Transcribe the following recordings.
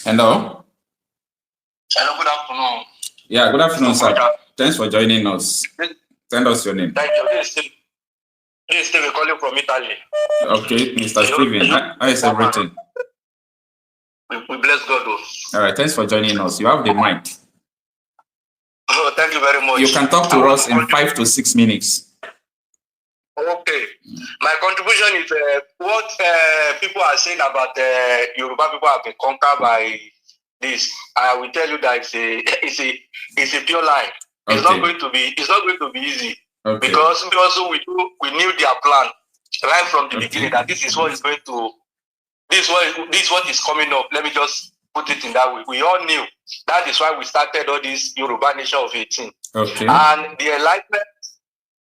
Hello. Hello, good afternoon. Yeah, good afternoon, sir. Thanks for joining us. Send us your name. Thank you. This is Steve calling from Italy. Okay, Mr. Steven, how is everything? We bless God. All right, thanks for joining us. You have the mic. Oh, thank you very much. You can talk to us in 5 to 6 minutes. Okay. My contribution is what people are saying about Yoruba people have been conquered by this. I will tell you that it's a pure lie. Okay. It's not going to be easy. Okay. Because we knew their plan right from the beginning that this is what is going to this is what is coming up. Let me just put it in that way. We all knew. That is why we started all this Yoruba Nation of 18. Okay. And the enlightenment,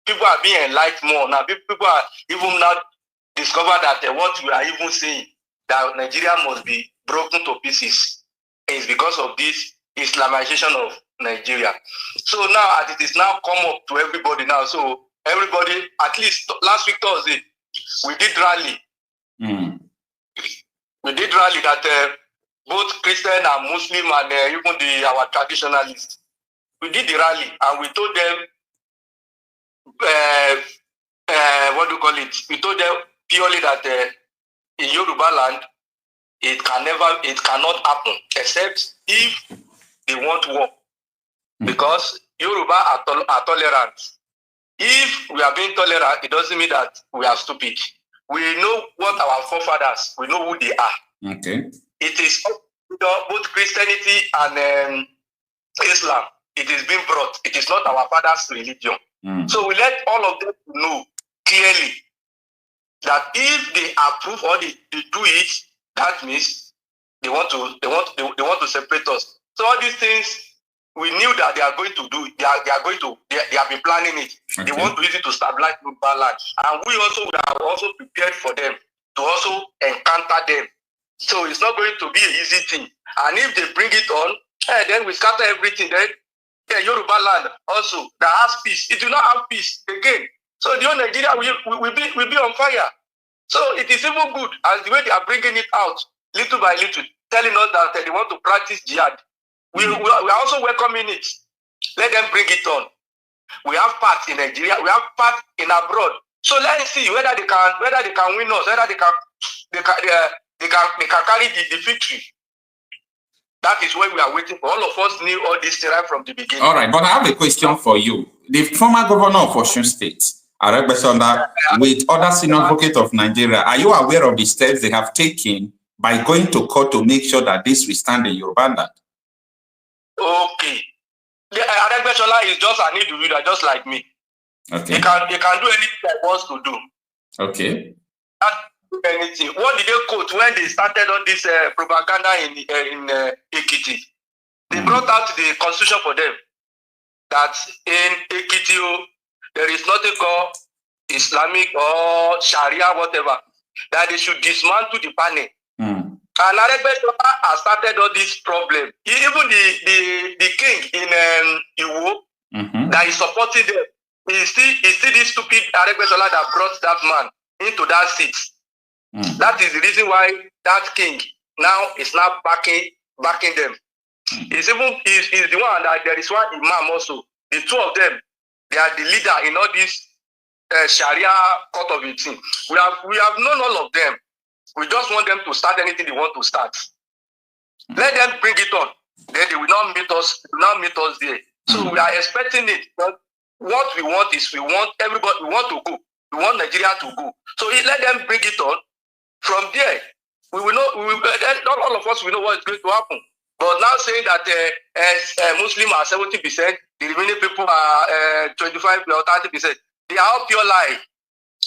people are being enlightened more now. People are even now discover that what we are even saying, that Nigeria must be broken to pieces, is because of this Islamization of Nigeria. So now, as it is now come up to everybody now, so everybody, at least last week Thursday, we did rally. We did rally that both Christian and Muslim and even our traditionalists, we did the rally and we told them, what do you call it? We told them purely that in Yoruba land, it cannot happen except if they want war. Because Yoruba are tolerant. If we are being tolerant, it doesn't mean that we are stupid. We know what our forefathers, we know who they are. Okay. It is both Christianity and Islam. It is being brought. It is not our father's religion. So we let all of them know clearly that if they approve or they do it, that means they want to separate us. So all these things we knew that they are going to do. They have been planning it. Okay. They want to use it to stabilize global land, and we are also prepared for them to also encounter them. So it's not going to be an easy thing. And if they bring it on, then we scatter everything. Then Yoruba land also that has peace. It will not have peace again. So the whole Nigeria will be on fire. So it is even good as the way they are bringing it out little by little, telling us that they want to practice jihad. We are also welcoming it. Let them bring it on. We have parts in Nigeria. We have parts in abroad. So let's see whether they can win us, whether they can carry the victory. That is where we are waiting for. All of us knew all this right from the beginning. All right, but I have a question for you. The former governor of Osun State, Aregbesola, with other senior advocates of Nigeria, are you aware of the steps they have taken by going to court to make sure that this will stand in Yoruba land? Okay. Aregbesola is just an individual, just like me. Okay. He can do anything he wants to do. Okay. Anything. What did they quote when they started on this propaganda in Ekiti? They brought out the constitution for them that in Ekiti there is nothing called Islamic or Sharia, whatever, that they should dismantle the panel. And Aregbesola has started all this problem. Even the king in Igbo that is supporting them, is still this stupid Aregbesola that brought that man into that seat. That is the reason why that king now is not backing them. He's the one that there is one imam also. The two of them, they are the leader in all this Sharia court of 18. We have known all of them. We just want them to start anything they want to start. Let them bring it on. Then they will not meet us. There. So we are expecting it. But what we want is we want everybody. We want to go. We want Nigeria to go. So let them bring it on. From there, we will know. Not all of us will know what is going to happen. But now saying that Muslims are 70%, the remaining people are 25 or 30%, they are all pure lie.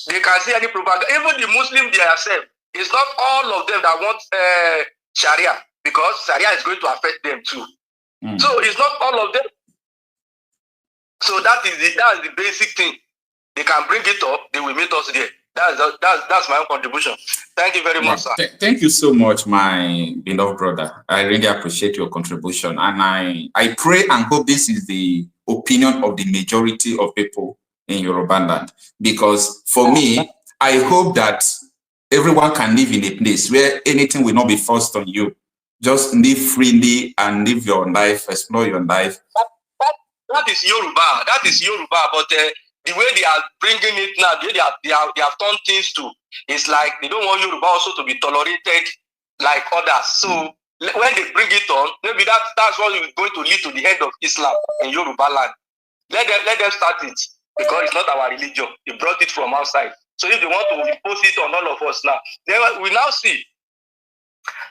They can see any propaganda. Even the Muslims themselves, it's not all of them that want Sharia, because Sharia is going to affect them too. So it's not all of them. So that's the basic thing. They can bring it up. They will meet us there. That's my own contribution. Thank you very much, sir. Thank you so much, my beloved brother. I really appreciate your contribution. And I pray and hope this is the opinion of the majority of people in Yoruba land. Because for me, I hope that everyone can live in a place where anything will not be forced on you. just live freely and live your life, explore your life. That is Yoruba. That is Yoruba. But the way they are bringing it now, the way they have turned things to, it's like they don't want Yoruba also to be tolerated like others. So when they bring it on, maybe that's what is going to lead to the end of Islam in Yoruba land. Let them start it, because it's not our religion. They brought it from outside. So if they want to impose it on all of us now, then we now see.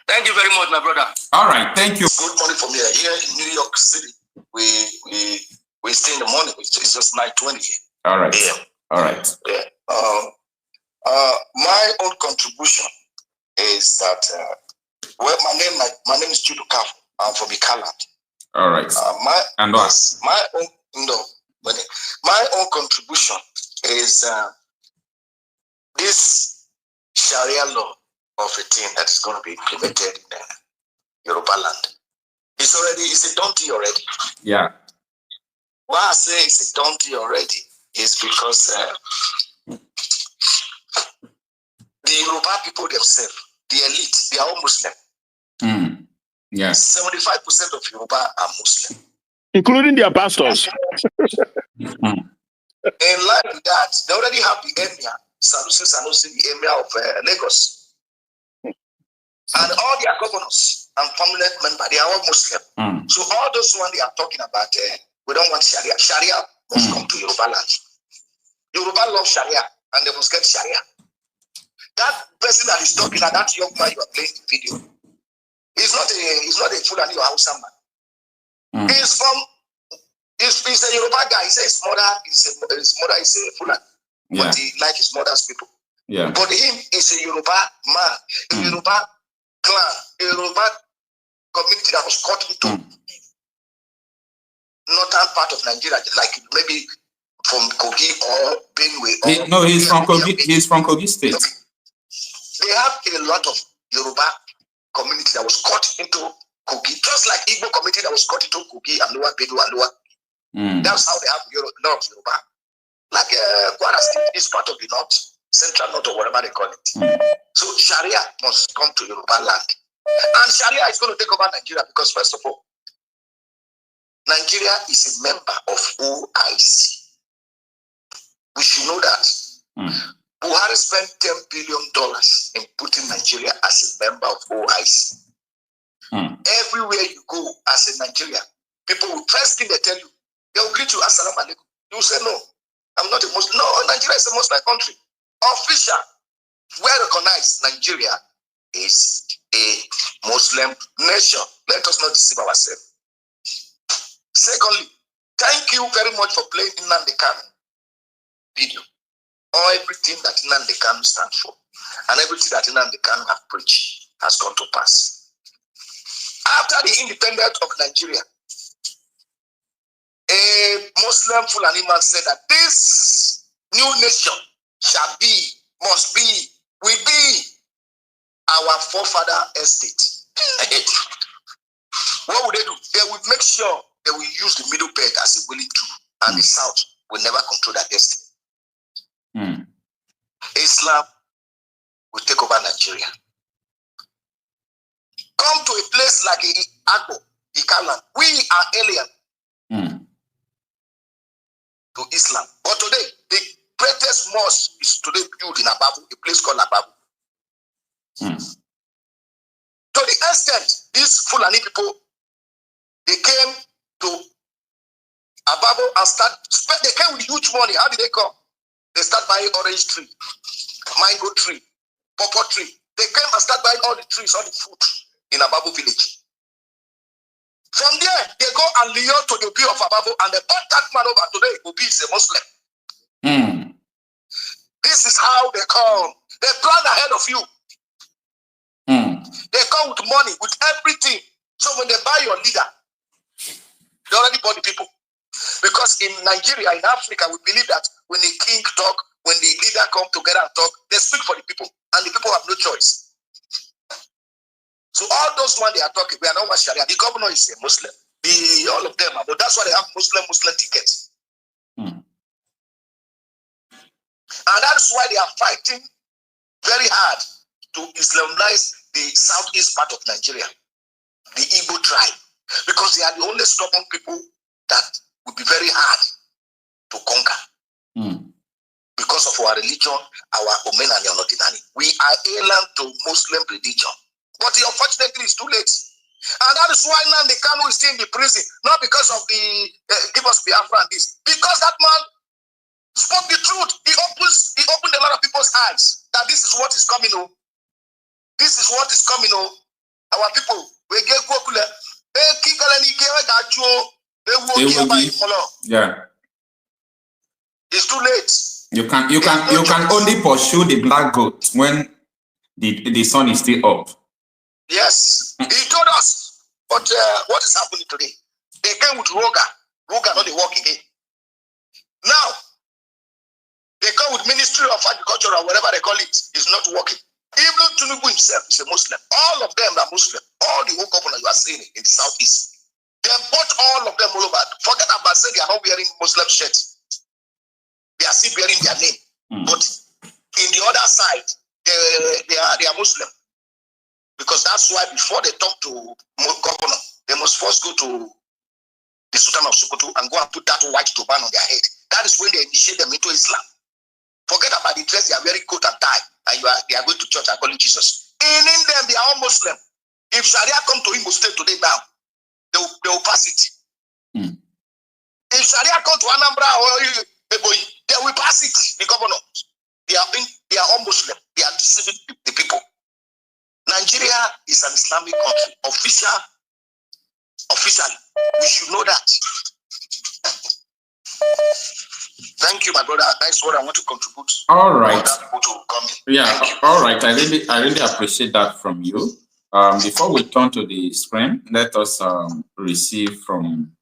Thank you very much, my brother. All right, thank you. Good morning from here. Here in New York City, we stay in the morning. It's just 9:20 here. All right. Yeah. All right. Yeah. My own contribution is that my name is Judo Kaf. I'm from Ikaland. All right. My own contribution is this Sharia law of a thing that is going to be implemented in Yoruba land. It's a done deal already. Yeah. Why I say it's a done deal already is because the Yoruba people themselves, the elite, they are all Muslim. Yeah. 75% of Yoruba are Muslim. Including their pastors. In line with that, they already have the emir, Sanusi, the emir of Lagos. And all their governors and permanent members, they are all Muslim. So all those ones they are talking about, we don't want Sharia. Sharia must come to Yoruba land. Yoruba love Sharia, and they must get Sharia. That person that is talking, that young man you are playing the video, he's not a Fulani or Hausa man. He's a Yoruba guy. He says his mother is a Fulani, but he like his mother's people. Yeah. But him is a Yoruba man, a Yoruba clan, a Yoruba community that was cut into northern part of Nigeria, like maybe from Kogi or Benue. No, he's from Kogi. He's from Kogi State. Okay. They have a lot of Yoruba community that was cut into Kogi, just like Igbo community that was cut into Kogi and Lower Benue and Lower. That's how they have a lot of Yoruba. Like Kwara State is part of the north, central north, or whatever they call it. So Sharia must come to Yoruba land. And Sharia is going to take over Nigeria because, first of all, Nigeria is a member of OIC. We should know that. Buhari spent $10 billion in putting Nigeria as a member of OIC. Everywhere you go as a Nigerian, people will first thing they tell you, they will greet you, Assalamu alaikum. You say, no, I'm not a Muslim. No, Nigeria is a Muslim country. Official, well recognized, Nigeria is a Muslim nation. Let us not deceive ourselves. Secondly, thank you very much for playing Nnamdi Kanu video. Or everything that Nnamdi Kanu stands for, and everything that Nnamdi Kanu has preached has come to pass. After the independence of Nigeria, a Muslim Fulani man said that this new nation shall be, must be, will be our forefather estate. What would they do? They would make sure they will use the middle belt as a willing tool, and the South will never control that destiny. Islam will take over Nigeria. Come to a place like Agbo, Ikaland. We are alien to Islam. But today, the greatest mosque is today built in Ababu, a place called Ababu. To the extent, these Fulani people, they came to Ababu and they came with huge money. How did they come? They start buying orange tree, mango tree, pawpaw tree. They came and start buying all the trees, all the food in Ababu village. From there, they go and lure to the Obi of Ababu, and they brought that man over. Today, Obi is a Muslim. This is how they come. They plan ahead of you. They come with money, with everything. So when they buy your leader, they already bought the people. Because in Nigeria, in Africa, we believe that when the king talk, when the leader come together and talk, they speak for the people, and the people have no choice. So all those ones they are talking, we are not Sharia. The governor is a Muslim. All of them, but that's why they have Muslim tickets. And that's why they are fighting very hard to Islamize the southeast part of Nigeria. the Igbo tribe, because they are the only stubborn people that would be very hard to conquer. Because of our religion, our Omen and Yonodinani. We are alien to Muslim religion. But unfortunately, it's too late. And that is why now the Kanu is still in the prison. Not because of the give us Biafra and this. Because that man spoke the truth. He opened a lot of people's eyes that this is what is coming. Oh. This is what is coming. Oh. Our people, we get Gokule. Yeah. It's too late. You can only pursue the black goat when the sun is still up. Yes, he told us. But what is happening today? They came with Roga. Roga not the work again. Now they come with Ministry of Agriculture or whatever they call it. It's not working. Even Tinubu himself is a Muslim. All of them are Muslim. All the whole governor you are seeing in the southeast. They bought all of them all over. Forget about saying they are not wearing Muslim shirts. They are still bearing their name. But in the other side, they are Muslim. Because that's why before they talk to governor, they must first go to the Sultan of Sokoto and go and put that white turban on their head. That is when they initiate them into Islam. Forget about the dress, they are wearing coat and tie, and they are going to church and calling Jesus. In them, they are all Muslim. If Sharia come to Igbo State today now, they will pass it. If Sharia come to Anambra or Ebonyi, they will pass it. The governors, they are all Muslim. They are deceiving the people. Nigeria is an Islamic country. Officially, we should know that. Thank you, my brother. That's what I want to contribute. All right. Yeah. All right. I really appreciate that from you. Before we turn to the screen, let us receive from